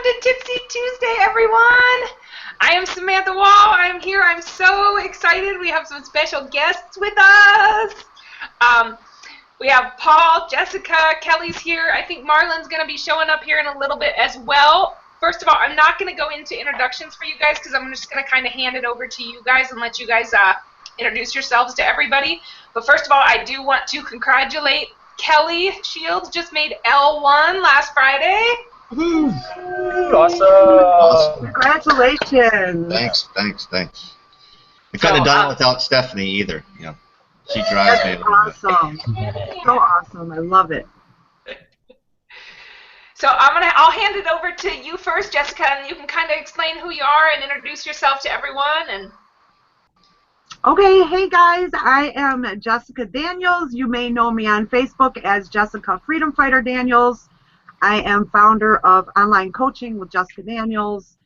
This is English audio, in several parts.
to Tipsy Tuesday, everyone. I am Samantha Wall. I'm here. I'm so excited. We have some special guests with us. We have Paul, Jessica, Kelly's here. I think Marlon's going to be showing up here in a little bit as well. First of all, I'm not going to go into introductions for you guys because I'm just going to kind of hand it over to you guys and let you guys introduce yourselves to everybody. But first of all, I do want to congratulate Kelly Shields. Just made L1 last Friday. Awesome. Congratulations. Thanks. We couldn't have done it without Stephanie either. You know, she drives me. Awesome. So awesome. I love it. So I'll hand it over to you first, Jessica, and you can kind of explain who you are and introduce yourself to everyone. Okay, hey guys, I am Jessica Daniels. You may know me on Facebook as Jessica Freedom Fighter Daniels. I am founder of Online Coaching with Jessica Daniels.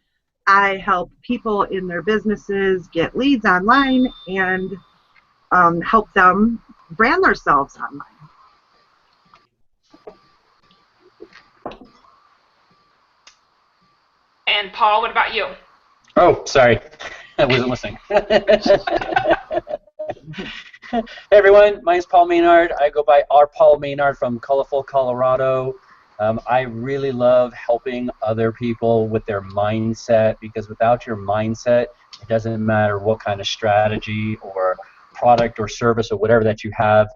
I help people in their businesses get leads online and help them brand themselves online. And Paul, what about you? Oh, sorry. I wasn't listening. Hey everyone, my name's Paul Maynard. I go by Paul Maynard from Colorful, Colorado. I really love helping other people with their mindset, because without your mindset, it doesn't matter what kind of strategy or product or service or whatever that you have,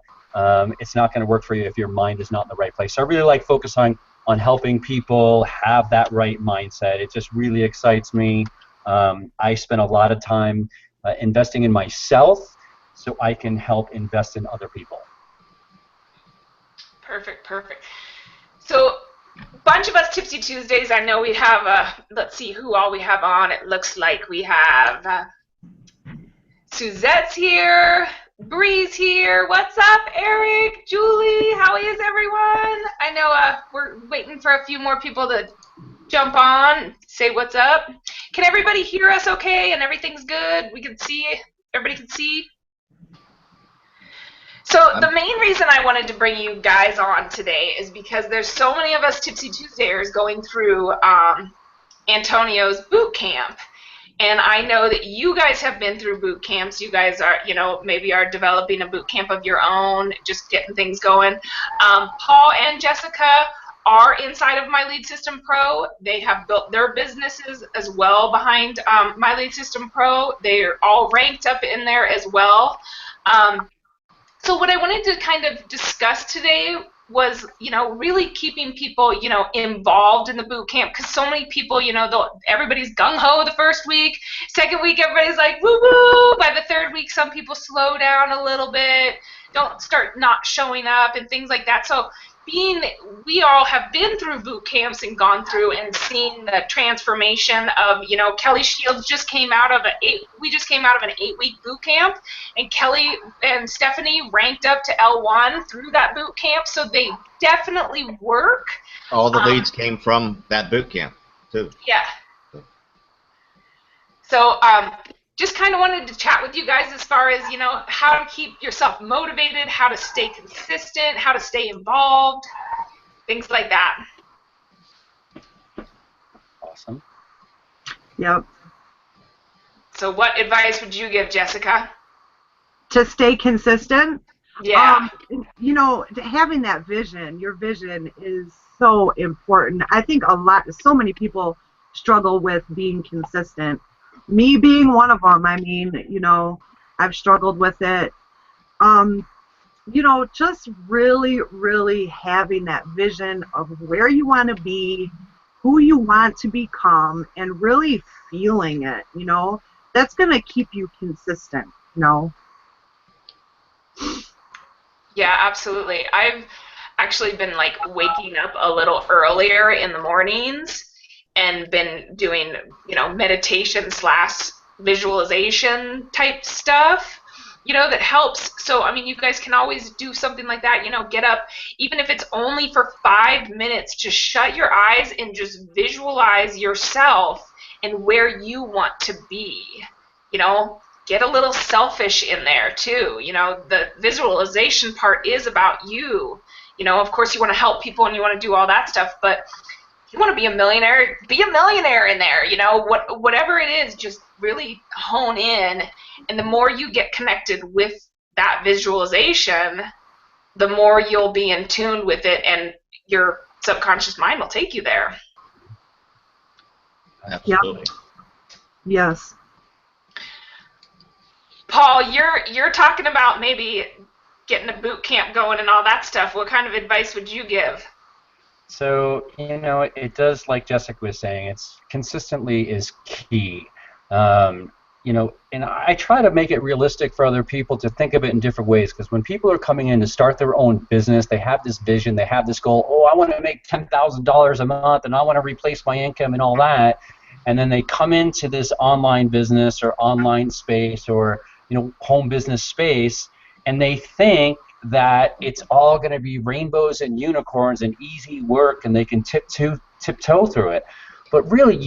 it's not going to work for you if your mind is not in the right place. So I really like focusing on helping people have that right mindset. It just really excites me. I spend a lot of time investing in myself so I can help invest in other people. Perfect. So, a bunch of us Tipsy Tuesdays, I know we have, let's see who all we have on. It looks like we have Suzette's here, Bree's here. What's up, Eric, Julie? How is everyone? I know we're waiting for a few more people to jump on, say what's up. Can everybody hear us okay and everything's good? We can see, everybody can see? So the main reason I wanted to bring you guys on today is because there's so many of us Tipsy Tuesdayers going through Antonio's boot camp. And I know that you guys have been through boot camps. You guys are, maybe are developing a boot camp of your own, just getting things going. Paul and Jessica are inside of My Lead System Pro. They have built their businesses as well behind My Lead System Pro. They're all ranked up in there as well. So what I wanted to kind of discuss today was, really keeping people, involved in the boot camp, because so many people, everybody's gung-ho the first week. Second week, everybody's like, woo-woo. By the third week, some people slow down a little bit, don't start not showing up and things like that. So we all have been through boot camps and gone through and seen the transformation of, Kelly Shields just came out of an 8-week boot camp, and Kelly and Stephanie ranked up to L1 through that boot camp, so they definitely work. All the leads came from that boot camp, too. Yeah. So, just kind of wanted to chat with you guys as far as, how to keep yourself motivated, how to stay consistent, how to stay involved, things like that. Awesome. Yep. So what advice would you give, Jessica? To stay consistent? Yeah. Having that vision, your vision is so important. I think so many people struggle with being consistent. Me being one of them. I mean, I've struggled with it. Just really, really having that vision of where you want to be, who you want to become, and really feeling it, that's going to keep you consistent, Yeah, absolutely. I've actually been, waking up a little earlier in the mornings and been doing, meditation / visualization type stuff, that helps. So, I mean, you guys can always do something like that, get up, even if it's only for 5 minutes, just shut your eyes and just visualize yourself and where you want to be, get a little selfish in there too. The visualization part is about you. Of course you want to help people and you want to do all that stuff, but you want to be a millionaire in there. You know, whatever it is, just really hone in. And the more you get connected with that visualization, the more you'll be in tune with it, and your subconscious mind will take you there. Absolutely. Yes. Paul, you're talking about maybe getting a boot camp going and all that stuff. What kind of advice would you give? So, it does, like Jessica was saying, it's consistently is key. And I try to make it realistic for other people to think of it in different ways, because when people are coming in to start their own business, they have this vision, they have this goal, I want to make $10,000 a month and I want to replace my income and all that, and then they come into this online business or online space or home business space, and they think that it's all going to be rainbows and unicorns and easy work and they can tiptoe through it. But really,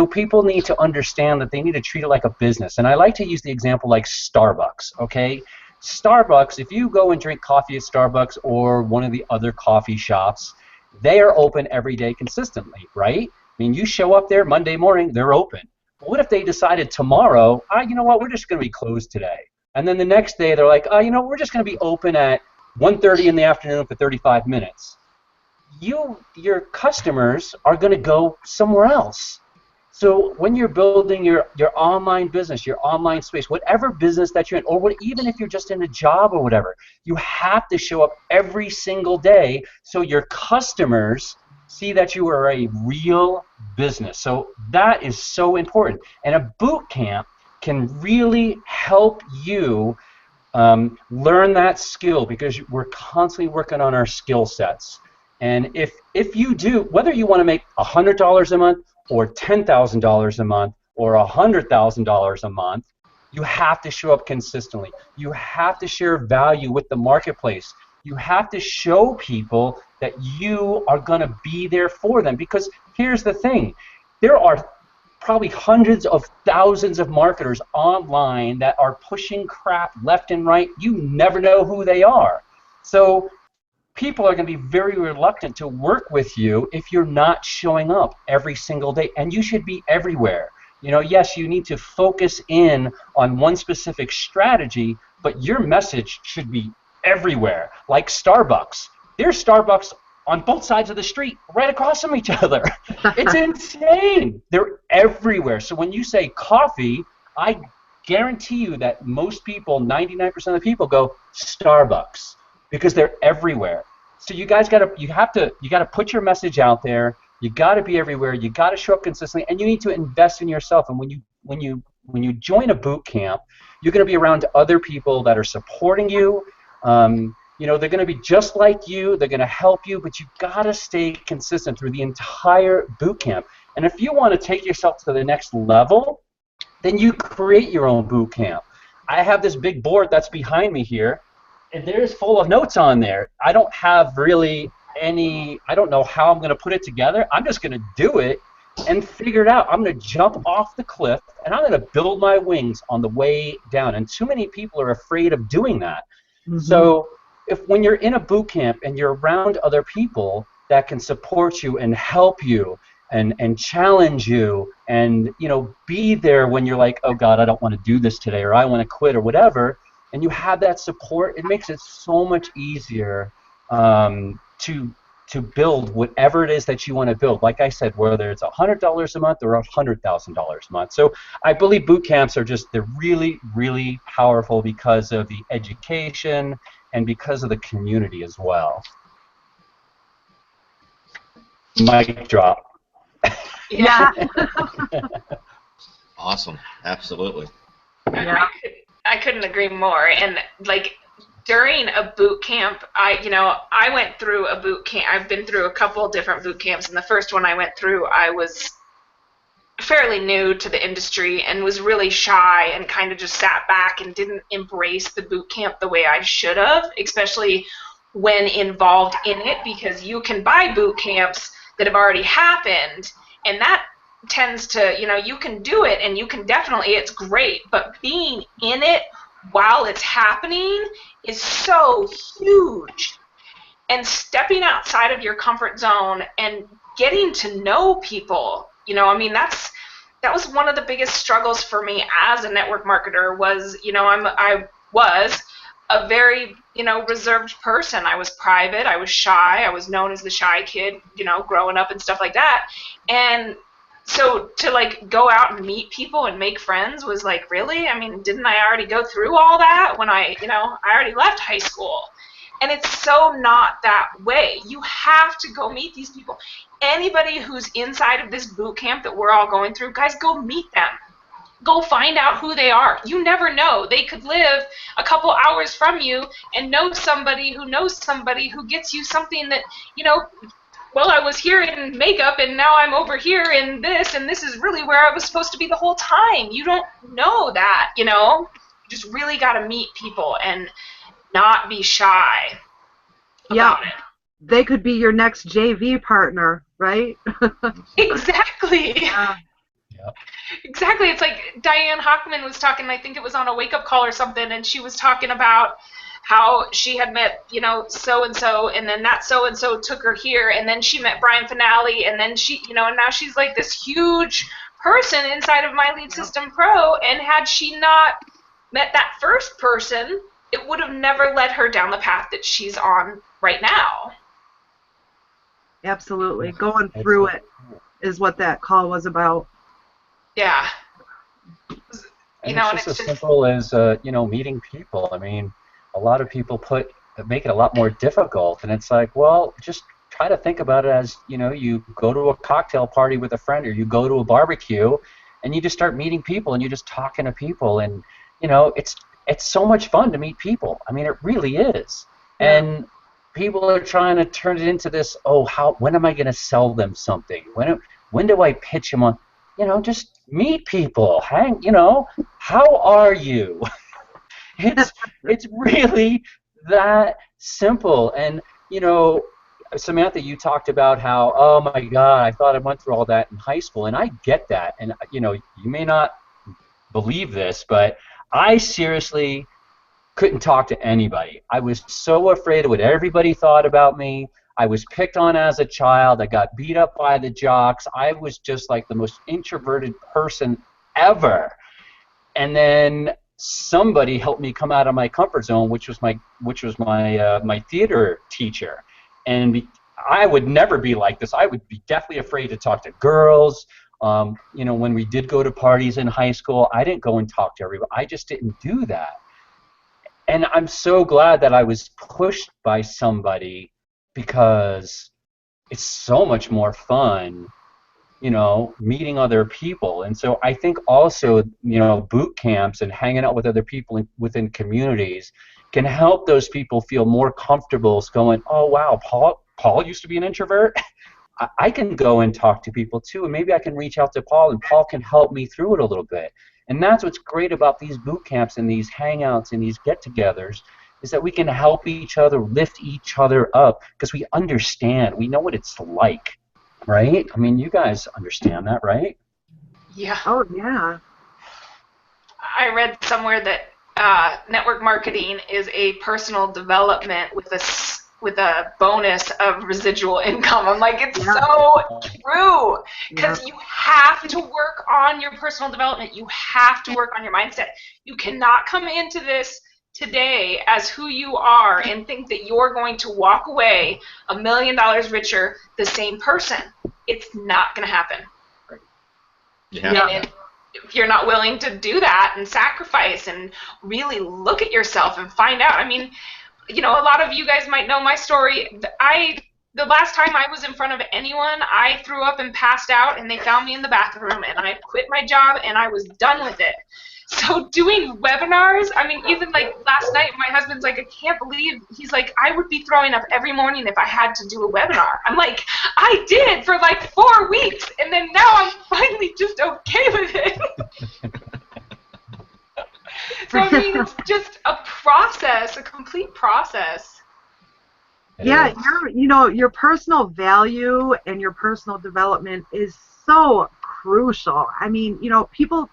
people need to understand that they need to treat it like a business. And I like to use the example like Starbucks, okay? Starbucks, if you go and drink coffee at Starbucks or one of the other coffee shops, they are open every day consistently, right? I mean, you show up there Monday morning, they're open. But what if they decided tomorrow, you know what, we're just going to be closed today. And then the next day, they're like, we're just going to be open at 1:30 in the afternoon for 35 minutes. Your customers are going to go somewhere else. So when you're building your online business, your online space, whatever business that you're in, or even if you're just in a job or whatever, you have to show up every single day so your customers see that you are a real business. So that is so important. And a boot camp can really help you learn that skill, because we're constantly working on our skill sets. And if you do, whether you want to make $100 a month or $10,000 a month or $100,000 a month, you have to show up consistently. You have to share value with the marketplace. You have to show people that you are going to be there for them. Because here's the thing, there are probably hundreds of thousands of marketers online that are pushing crap left and right. You never know who they are. So people are going to be very reluctant to work with you if you're not showing up every single day. And you should be everywhere. Yes, you need to focus in on one specific strategy, but your message should be everywhere. Like Starbucks. There's Starbucks on both sides of the street, right across from each other. It's insane. They're everywhere. So when you say coffee, I guarantee you that most people, 99% of the people, go Starbucks, because they're everywhere. So you guys gotta put your message out there. You gotta be everywhere. You gotta show up consistently, and you need to invest in yourself. And when you join a boot camp, you're gonna be around other people that are supporting you. They're going to be just like you. They're going to help you, but you got to stay consistent through the entire boot camp. And if you want to take yourself to the next level, then you create your own boot camp. I have this big board that's behind me here, and there's full of notes on there. I don't have really I don't know how I'm going to put it together. I'm just going to do it and figure it out. I'm going to jump off the cliff, and I'm going to build my wings on the way down. And too many people are afraid of doing that. Mm-hmm. So when you're in a boot camp and you're around other people that can support you and help you and challenge you and be there when you're like, oh God, I don't want to do this today, or I want to quit, or whatever, and you have that support, it makes it so much easier to build whatever it is that you want to build. Like I said, whether it's $100 a month or $100,000 a month. So I believe boot camps they're really, really powerful because of the education and because of the community as well. Mic drop. Yeah. Awesome. Absolutely. Yeah. I couldn't agree more. And like during a boot camp, I went through a boot camp. I've been through a couple different boot camps, and the first one I went through, I was fairly new to the industry and was really shy and kind of just sat back and didn't embrace the boot camp the way I should have, especially when involved in it, because you can buy boot camps that have already happened, and that tends to, you can do it and you can definitely, it's great, but being in it while it's happening is so huge. And stepping outside of your comfort zone and getting to know people. You know, I mean, that was one of the biggest struggles for me as a network marketer was, you know, I was a very, you know, reserved person. I was private. I was shy. I was known as the shy kid, you know, growing up and stuff like that. And so to like go out and meet people and make friends was like, really? I mean, didn't I already go through all that when I already left high school? And it's so not that way. You have to go meet these people. Anybody who's inside of this boot camp that we're all going through, guys, go meet them. Go find out who they are. You never know. They could live a couple hours from you and know somebody who gets you something that, you know, well, I was here in makeup and now I'm over here in this, and this is really where I was supposed to be the whole time. You don't know that, you know? You just really got to meet people and not be shy about it. They could be your next JV partner, right? Exactly. Yeah. Yep. Exactly. It's like Diane Hockman was talking, I think it was on a wake-up call or something, and she was talking about how she had met, you know, so-and-so, and then that so-and-so took her here, and then she met Brian Finale, and then she, you know, and now she's like this huge person inside of My Lead System Pro, and had she not met that first person, it would have never led her down the path that she's on right now. Absolutely. Going through it is what that call was about. Yeah. And it's just as simple as, you know, meeting people. I mean, a lot of people make it a lot more difficult, and it's like, well, just try to think about it as, you know, you go to a cocktail party with a friend, or you go to a barbecue, and you just start meeting people, and you're just talking to people, and, you know, it's so much fun to meet people. I mean, it really is. Yeah. And people are trying to turn it into this, when am I going to sell them something? When do I pitch them on? You know, just meet people. You know, how are you? It's really that simple. And, you know, Samantha, you talked about how, oh my God, I thought I went through all that in high school, and I get that. And, you know, you may not believe this, but I seriously couldn't talk to anybody. I was so afraid of what everybody thought about me. I was picked on as a child. I got beat up by the jocks. I was just like the most introverted person ever. And then somebody helped me come out of my comfort zone, which was my theater teacher. And I would never be like this. I would be definitely afraid to talk to girls. You know, when we did go to parties in high school, I didn't go and talk to everybody. I just didn't do that. And I'm so glad that I was pushed by somebody, because it's so much more fun, you know, meeting other people. And so I think also, you know, boot camps and hanging out with other people within communities can help those people feel more comfortable going, oh, wow, Paul used to be an introvert. I can go and talk to people too, and maybe I can reach out to Paul, and Paul can help me through it a little bit. And that's what's great about these boot camps and these hangouts and these get-togethers, is that we can help each other, lift each other up, because we understand. We know what it's like, right? I mean, you guys understand that, right? Yeah. Oh, yeah. I read somewhere that network marketing is a personal development with a bonus of residual income. I'm like, it's so true, because you have to work on your personal development. You have to work on your mindset. You cannot come into this today as who you are and think that you're going to walk away $1 million richer the same person. It's not going to happen. Yeah. And if you're not willing to do that and sacrifice and really look at yourself and find out, I mean, you know, a lot of you guys might know my story. The last time I was in front of anyone, I threw up and passed out, and they found me in the bathroom, and I quit my job, and I was done with it. So doing webinars, I mean, even like last night, my husband's like, I can't believe, he's like, I would be throwing up every morning if I had to do a webinar. I'm like, I did for like 4 weeks, and then now I'm finally just okay with it. So, I mean, it's just a process, a complete process. Yeah, your personal value and your personal development is so crucial. I mean, you know,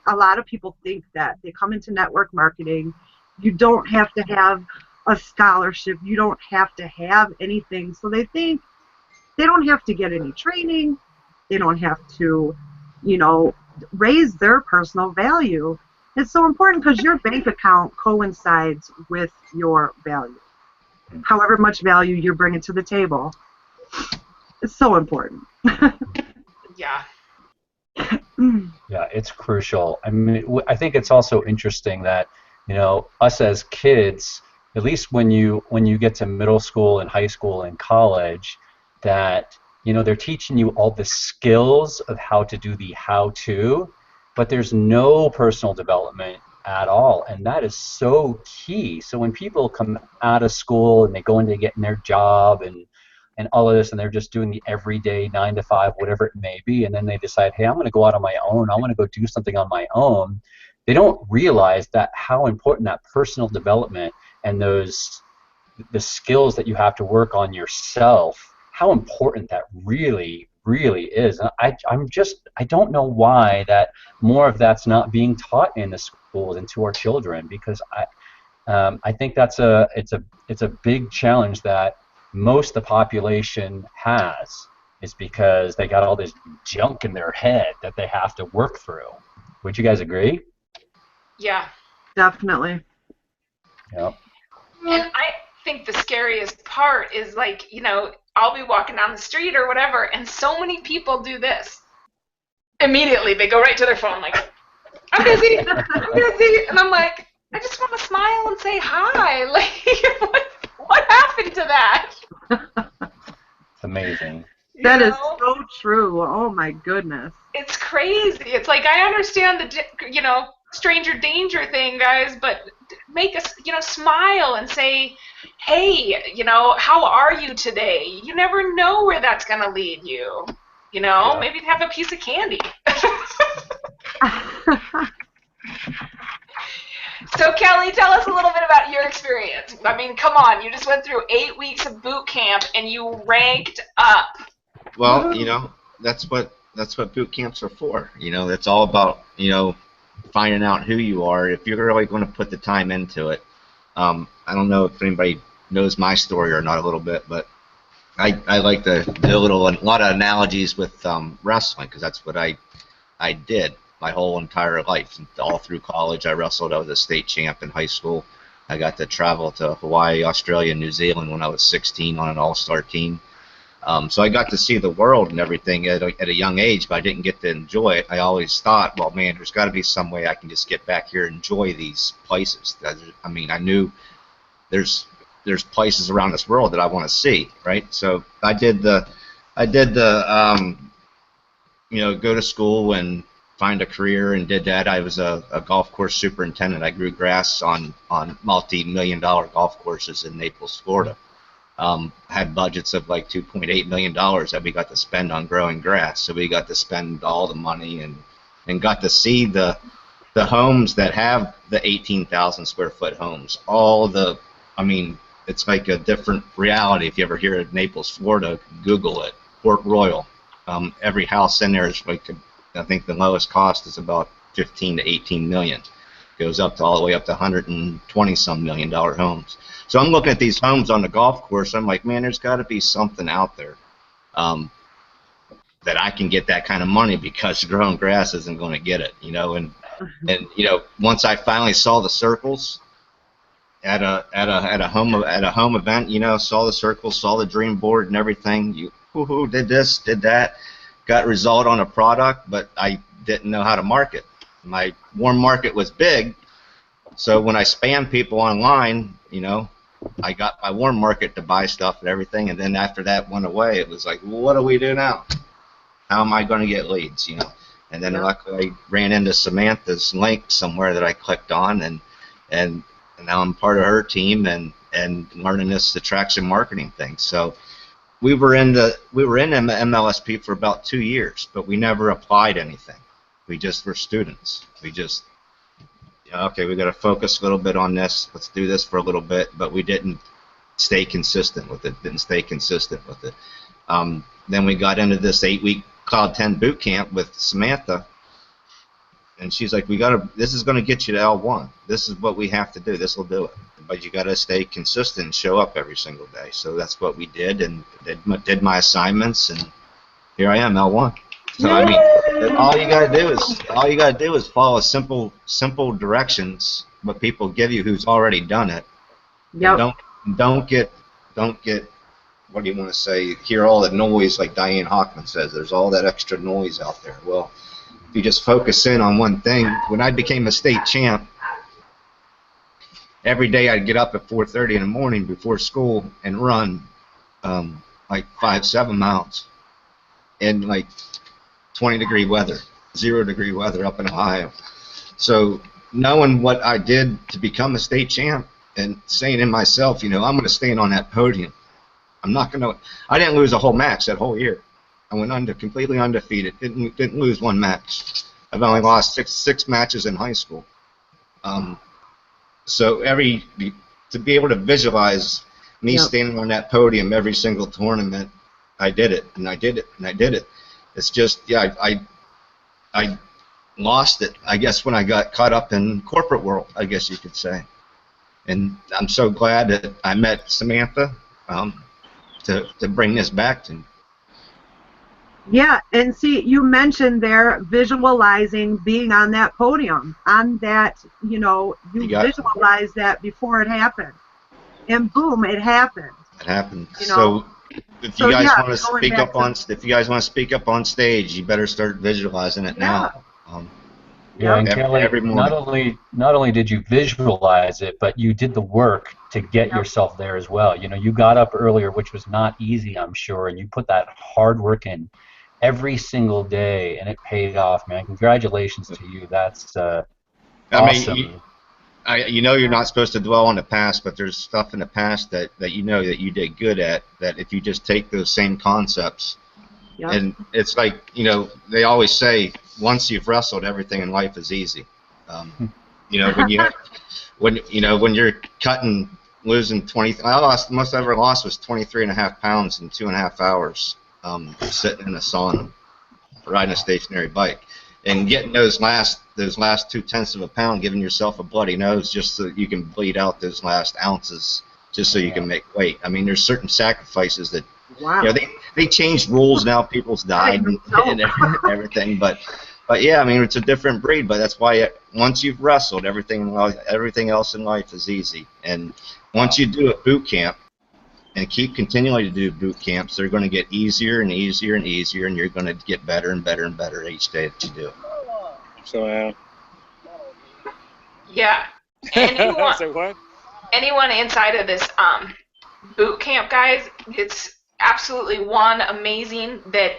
a lot of people think that they come into network marketing, you don't have to have a scholarship, you don't have to have anything. So they think They don't have to get any training. They don't have to, you know, raise their personal value. It's so important because your bank account coincides with your value. However much value you're bringing to the table, it's so important. Yeah. Yeah, it's crucial. I mean, I think it's also interesting that, you know, us as kids, at least when you get to middle school and high school and college, that, you know, they're teaching you all the skills of how to do the how-to, but there's no personal development at all, and that is so key. So when people come out of school and they go into getting their job and all of this, and they're just doing the everyday 9 to 5, whatever it may be, and then they decide, hey, I'm going to go out on my own, I want to go do something on my own, they don't realize that how important that personal development and the skills that you have to work on yourself, how important that really is. And I don't know why that more of that's not being taught in the schools and to our children, because I think it's a big challenge that most of the population has, is because they got all this junk in their head that they have to work through. Would you guys agree? Yeah. Definitely. Yep. And I think the scariest part is, like, you know, I'll be walking down the street or whatever, and so many people do this. Immediately, they go right to their phone, like, I'm busy, and I'm like, I just want to smile and say hi. Like, what happened to that? It's amazing. That is so true. Oh my goodness. It's crazy. It's like, I understand the, you know, stranger danger thing, guys, but make us, you know, smile and say, hey, you know, how are you today? You never know where that's going to lead you. You know, Yeah. Maybe have a piece of candy. So, Kelly, tell us a little bit about your experience. I mean, come on, you just went through 8 weeks of boot camp and you ranked up. Well, you know, that's what boot camps are for. You know, it's all about, you know, finding out who you are. If you're really going to put the time into it. I don't know if anybody knows my story or not a little bit, but I like to do a lot of analogies with wrestling, because that's what I did my whole entire life. All through college, I wrestled. I was a state champ in high school. I got to travel to Hawaii, Australia, and New Zealand when I was 16 on an all-star team. So I got to see the world and everything at a young age, but I didn't get to enjoy it. I always thought, well, man, there's got to be some way I can just get back here and enjoy these places. I mean, I knew there's places around this world that I want to see, right? So I did the you know, go to school and find a career, and did that. I was a golf course superintendent. I grew grass on multi-million-dollar golf courses in Naples, Florida. Had budgets of like $2.8 million that we got to spend on growing grass. So we got to spend all the money and got to see the homes that have the 18,000 square foot homes. I mean, it's like a different reality. If you ever hear of Naples, Florida, Google it. Port Royal. Every house in there is like, I think the lowest cost is about 15 to 18 million. Goes up to all the way up to 120-some million dollar homes. So I'm looking at these homes on the golf course. I'm like, man, there's got to be something out there that I can get that kind of money, because growing grass isn't going to get it, you know. And you know, once I finally saw the circles at a home event, you know, saw the circles, saw the dream board and everything. You did this, did that, got result on a product, but I didn't know how to market. My warm market was big, so when I spammed people online, you know, I got my warm market to buy stuff and everything, and then after that went away, it was like, well, what do we do now? How am I going to get leads, you know? And then luckily I ran into Samantha's link somewhere that I clicked on, and now I'm part of her team and learning this attraction marketing thing. So we were in MLSP for about 2 years, but we never applied anything. We just were students. We just, okay, we got to focus a little bit on this. Let's do this for a little bit, but we didn't stay consistent with it. Then we got into this 8-week Cloud 10 boot camp with Samantha, And she's like, this is going to get you to L1. This is what we have to do. This will do it. But you got to stay consistent and show up every single day. So that's what we did, and did my assignments, and here I am, L1. So I mean, all you got to do is follow simple directions, what people give you who's already done it. Yep. Don't get what do you want to say? Hear all the noise, like Diane Hockman says. There's all that extra noise out there. Well, if you just focus in on one thing. When I became a state champ, every day I'd get up at 4:30 in the morning before school and run like 5-7 miles in like 20-degree weather, 0-degree weather up in Ohio. So knowing what I did to become a state champ and saying in myself, I'm going to stand on that podium. I didn't lose a whole match that whole year. I went completely undefeated. Didn't lose one match. I've only lost six matches in high school. So to be able to visualize me standing on that podium every single tournament, I did it, and I did it, and I did it. It's just, I lost it, I guess, when I got caught up in corporate world, I guess you could say. And I'm so glad that I met Samantha to bring this back to me. Yeah, and see, you mentioned there visualizing being on that podium, on that, you visualized that before it happened, and boom, it happened. It happened. So if you guys want to speak up on stage, you better start visualizing it now. And Kelly, not only did you visualize it, but you did the work to get yourself there as well. You got up earlier, which was not easy, I'm sure, and you put that hard work in every single day, and it paid off, man. Congratulations to you. That's awesome. You're not supposed to dwell on the past, but there's stuff in the past that that you did good at, that if you just take those same concepts, and it's like, they always say, once you've wrestled, everything in life is easy. When you're cutting, losing 20, most I ever lost was 23.5 pounds in 2.5 hours, sitting in a sauna, riding a stationary bike, and getting those last 0.2 of a pound, giving yourself a bloody nose just so that you can bleed out those last ounces, just so you can make weight. I mean, there's certain sacrifices that, they changed rules now. People's died and everything, but yeah, I mean, it's a different breed. But that's why once you've wrestled, everything else in life is easy. And once you do a boot camp and keep continuing to do boot camps, they're going to get easier and easier and easier, and you're going to get better and better and better each day that you do. So anyone inside of this boot camp, guys, it's absolutely amazing that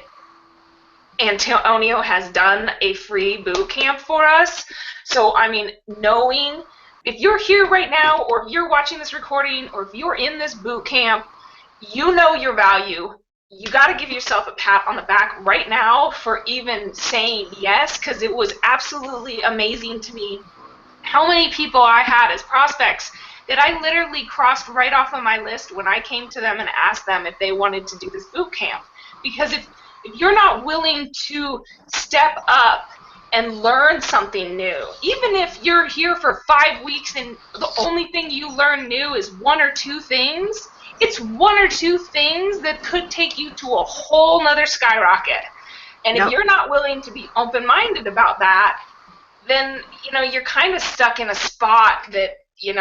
Antonio has done a free boot camp for us. So, I mean, knowing if you're here right now, or if you're watching this recording, or if you're in this boot camp, you know your value. You got to give yourself a pat on the back right now for even saying yes, because it was absolutely amazing to me how many people I had as prospects that I literally crossed right off of my list when I came to them and asked them if they wanted to do this boot camp. Because if you're not willing to step up and learn something new, even if you're here for 5 weeks and the only thing you learn new is 1 or 2 things, it's 1 or 2 things that could take you to a whole nother skyrocket. And if you're not willing to be open-minded about that, then you're kind of stuck in a spot that you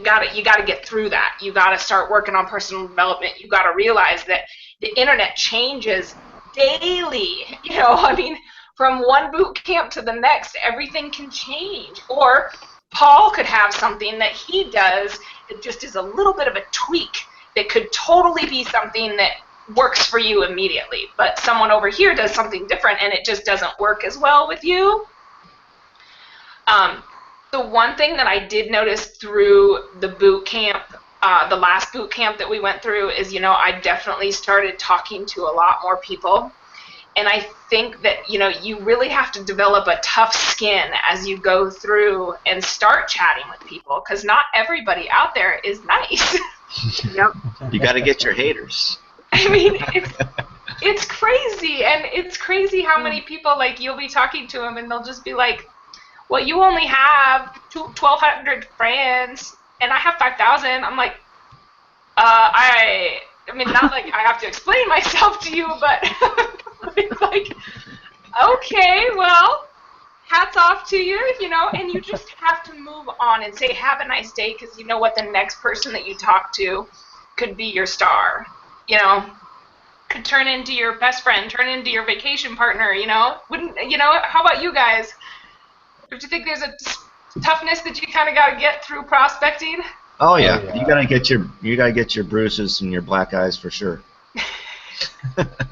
gotta get through that. You gotta start working on personal development. You gotta realize that the internet changes daily. I mean, from one boot camp to the next, everything can change. Or Paul could have something that he does that just is a little bit of a tweak that could totally be something that works for you immediately. But someone over here does something different and it just doesn't work as well with you. The one thing that I did notice through the boot camp, the last boot camp that we went through, is, I definitely started talking to a lot more people. And I think that, you really have to develop a tough skin as you go through and start chatting with people, because not everybody out there is nice. You got to get your haters. I mean, It's crazy, and it's crazy how many people, like, you'll be talking to them, and they'll just be like, well, you only have 1,200 friends, and I have 5,000. I'm like, I mean, not like I have to explain myself to you, but it's like, okay, well, hats off to you, you know, and you just have to move on and say, have a nice day, because you know what, the next person that you talk to could be your star, you know, could turn into your best friend, turn into your vacation partner, you know. Wouldn't, you know, how about you guys? Don't you think there's a toughness that you kind of got to get through prospecting? Oh yeah, you gotta get your bruises and your black eyes for sure.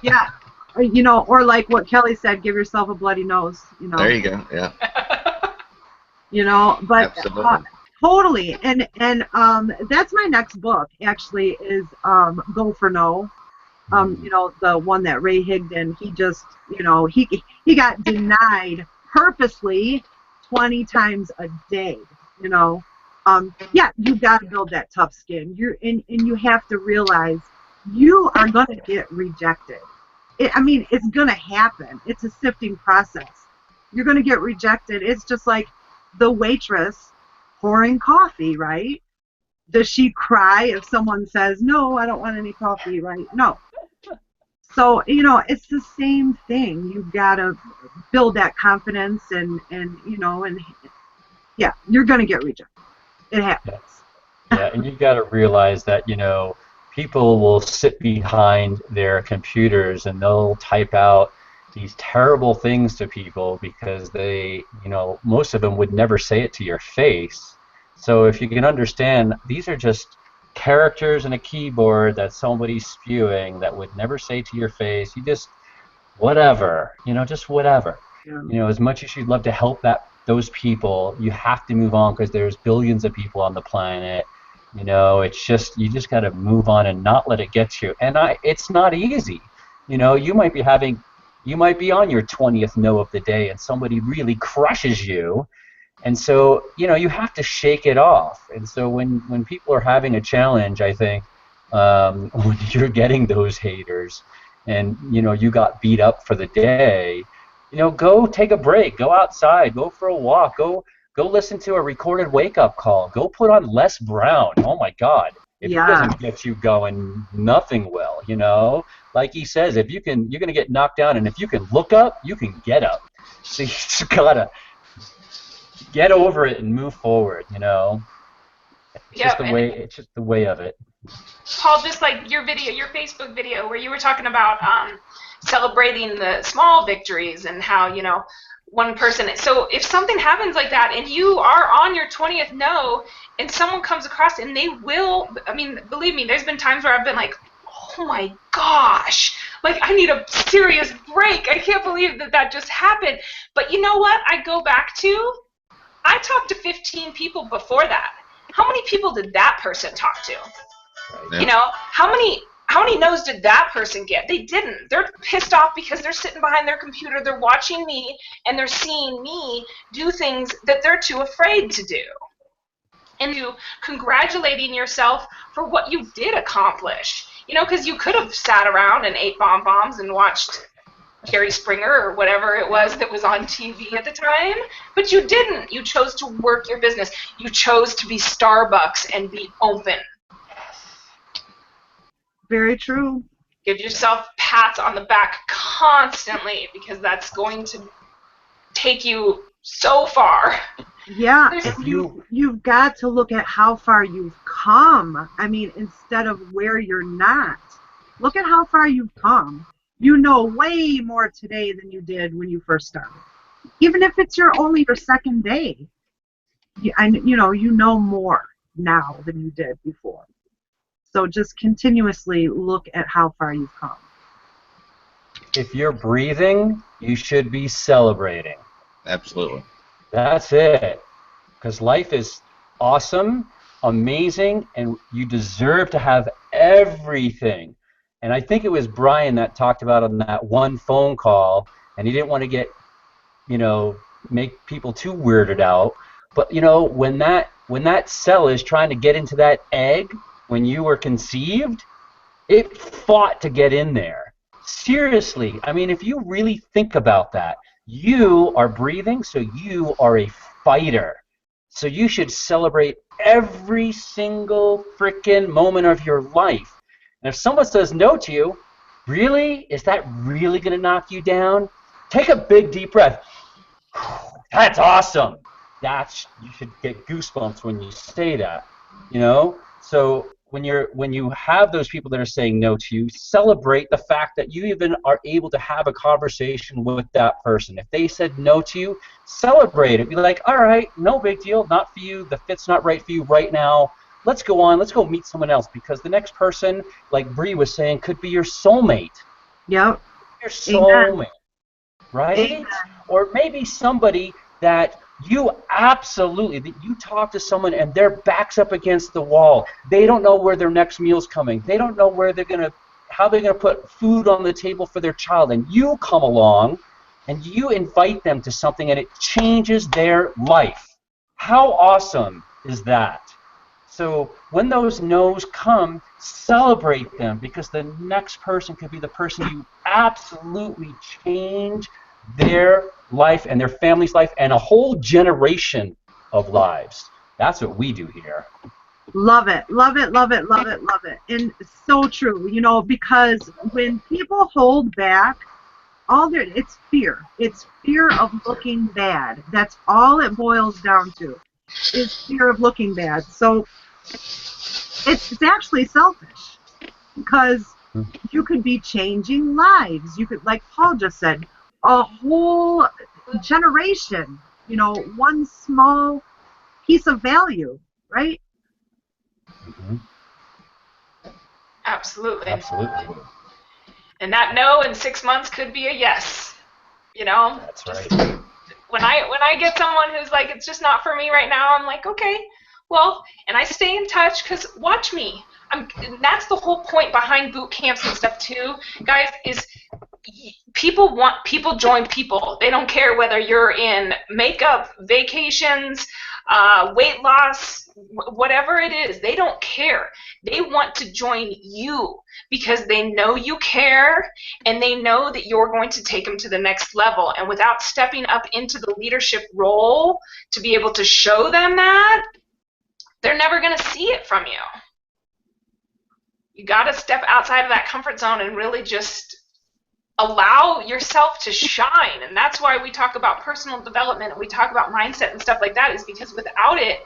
Yeah, you know, or like what Kelly said, give yourself a bloody nose. You know. There you go. Yeah. You know, but Absolutely. totally, and that's my next book actually is Go for No. You know, the one that Ray Higdon, he just, you know, he got denied purposely 20 times a day, you know. Yeah, you got to build that tough skin. And you have to realize you are going to get rejected. I mean, it's going to happen. It's a sifting process. You're going to get rejected. It's just like the waitress pouring coffee, right? Does she cry if someone says, no, I don't want any coffee, right? No. So, you know, it's the same thing. You've got to build that confidence and you know, and yeah, you're going to get rejected. It happens. Yeah, and you've got to realize that, you know, people will sit behind their computers and they'll type out these terrible things to people because they, you know, most of them would never say it to your face. So if you can understand, these are just characters in a keyboard that somebody's spewing that would never say to your face. You just, whatever, you know, just whatever. Yeah. You know, as much as you'd love to help those people, you have to move on because there's billions of people on the planet. You know, it's just, you just got to move on and not let it get you. And it's not easy. You know, you might be on your 20th no of the day and somebody really crushes you. And so, you know, you have to shake it off. And so when people are having a challenge, I think, when you're getting those haters and, you know, you got beat up for the day, you know, go take a break, go outside, go for a walk, go listen to a recorded wake-up call, go put on Les Brown. Oh, my God. If it doesn't get you going, nothing will, you know. Like he says, if you can, you're going to get knocked down, and if you can look up, you can get up. So you just got to get over it and move forward, you know. It's just the way of it. Paul, just like your Facebook video where you were talking about celebrating the small victories and how, you know, one person. So if something happens like that and you are on your 20th no and someone comes across and they will, I mean, believe me, there's been times where I've been like, oh my gosh, like I need a serious break. I can't believe that just happened. But you know what? I go back to, I talked to 15 people before that. How many people did that person talk to? Yeah. You know, how many no's did that person get? They didn't. They're pissed off because they're sitting behind their computer, they're watching me, and they're seeing me do things that they're too afraid to do. And you congratulating yourself for what you did accomplish. You know, because you could have sat around and ate bonbons and watched Jerry Springer or whatever it was that was on TV at the time, but you didn't. You chose to work your business. You chose to be Starbucks and be open. Very true. Give yourself pats on the back constantly because that's going to take you so far. Yeah, you've got to look at how far you've come. I mean, instead of where you're not. Look at how far you've come. You know way more today than you did when you first started. Even if it's only your second day, you know more now than you did before. So just continuously look at how far you've come. If you're breathing, you should be celebrating. Absolutely. That's it. Because life is awesome, amazing, and you deserve to have everything. And I think it was Brian that talked about on that one phone call, and he didn't want to get, you know, make people too weirded out. But, you know, when that cell is trying to get into that egg, when you were conceived, it fought to get in there. Seriously, I mean, if you really think about that, you are breathing, so you are a fighter. So you should celebrate every single freaking moment of your life. And if someone says no to you, really? Is that really going to knock you down? Take a big deep breath. That's awesome. You should get goosebumps when you say that, you know? So when you have those people that are saying no to you, celebrate the fact that you even are able to have a conversation with that person. If they said no to you, celebrate it. Be like, all right, no big deal, not for you, the fit's not right for you right now. Let's go on, let's go meet someone else, because the next person, like Bree was saying, could be your soulmate. Yep. Your soulmate. Right? Amen. Or maybe somebody that you talk to someone and their back's up against the wall. They don't know where their next meal's coming. They don't know how they're gonna put food on the table for their child. And you come along and you invite them to something and it changes their life. How awesome is that? So when those no's come, celebrate them, because the next person could be the person you absolutely change their life and their family's life and a whole generation of lives. That's what we do here. Love it, love it, love it, love it, love it. And so true, you know, because when people hold back, it's fear. It's fear of looking bad. That's all it boils down to, is fear of looking bad. So it's actually selfish, because you could be changing lives. You could, like Paul just said, a whole generation, you know, one small piece of value, right? Mm-hmm. Absolutely. Absolutely. And that no in 6 months could be a yes. You know? That's right. When I get someone who's like, it's just not for me right now, I'm like, okay, well, and I stay in touch, because watch me. And that's the whole point behind boot camps and stuff too, guys, is people join people. They don't care whether you're in makeup, vacations, weight loss, whatever it is. They don't care. They want to join you because they know you care and they know that you're going to take them to the next level. And without stepping up into the leadership role to be able to show them that, they're never going to see it from you. You got to step outside of that comfort zone and really just allow yourself to shine. And that's why we talk about personal development and we talk about mindset and stuff like that, is because without it,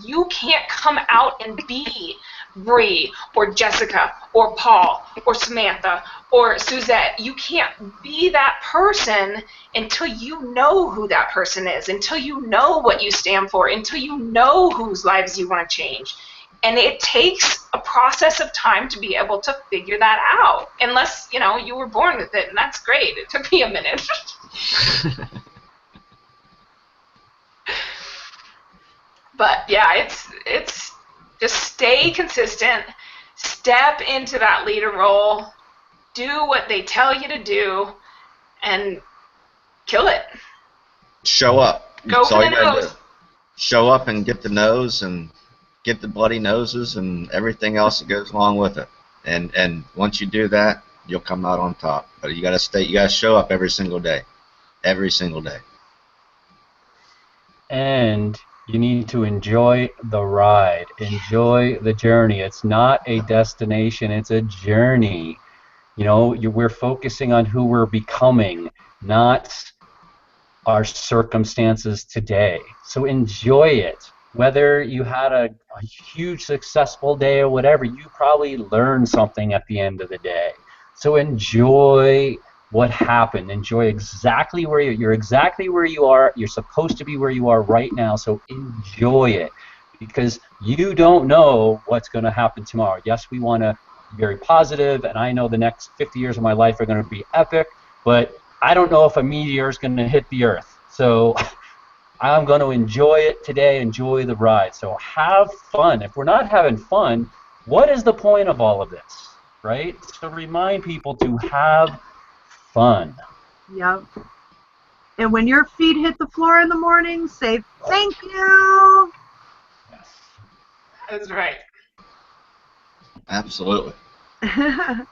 you can't come out and be Bree or Jessica or Paul or Samantha or Suzette. You can't be that person until you know who that person is, until you know what you stand for, until you know whose lives you want to change. And it takes a process of time to be able to figure that out. Unless, you know, you were born with it, and that's great. It took me a minute. But yeah, it's just stay consistent, step into that leader role, do what they tell you to do, and kill it. Show up. Go That's for all the you gotta nose. do. Show up and get the nose and get the bloody noses and everything else that goes along with it. And once you do that, you'll come out on top. But you gotta show up every single day. Every single day. And you need to enjoy the ride. Enjoy the journey. It's not a destination, it's a journey. You know, we're focusing on who we're becoming, not our circumstances today. So enjoy it. Whether you had a huge successful day or whatever, you probably learned something at the end of the day. So enjoy what happened. Enjoy exactly where you're exactly where you are. You're supposed to be where you are right now. So enjoy it, because you don't know what's going to happen tomorrow. Yes, we want to be very positive, and I know the next 50 years of my life are going to be epic, but I don't know if a meteor is going to hit the Earth. So I'm going to enjoy it today, enjoy the ride. So have fun. If we're not having fun, what is the point of all of this, right? So remind people to have fun. Yep. And when your feet hit the floor in the morning, say thank you. Yes. That's right. Absolutely.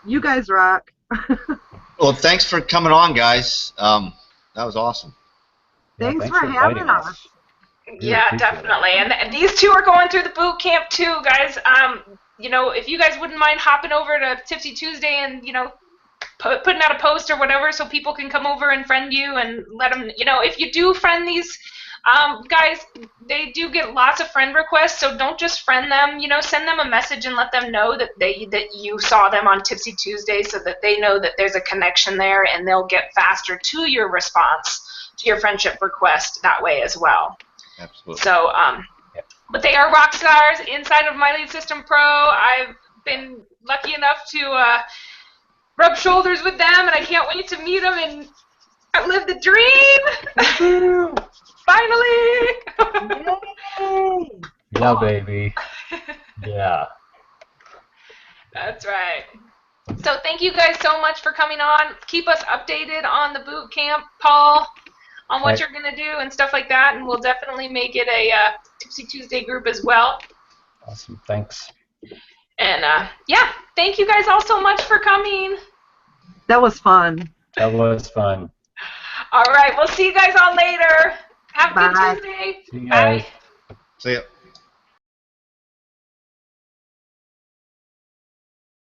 You guys rock. Well, thanks for coming on, guys. That was awesome. Thanks for having us. Yeah, definitely. And these two are going through the boot camp too, guys. You know, if you guys wouldn't mind hopping over to Tipsy Tuesday and, you know, putting out a post or whatever so people can come over and friend you and let them, you know, if you do friend these guys, they do get lots of friend requests, so don't just friend them, you know, send them a message and let them know that you saw them on Tipsy Tuesday so that they know that there's a connection there and they'll get faster to your response to your friendship request that way as well. Absolutely. So, but they are rock stars inside of My Lead System Pro. I've been lucky enough to rub shoulders with them, and I can't wait to meet them and outlive the dream. Finally. Yay! Yeah, baby. Yeah. That's right. So thank you guys so much for coming on. Keep us updated on the boot camp, Paul, on what you're going to do and stuff like that, and we'll definitely make it a Tipsy Tuesday group as well. Awesome. Thanks. And, yeah, thank you guys all so much for coming. That was fun. That was fun. All right, we'll see you guys all later. Have a Bye. good Tuesday. See you guys. Bye. See ya.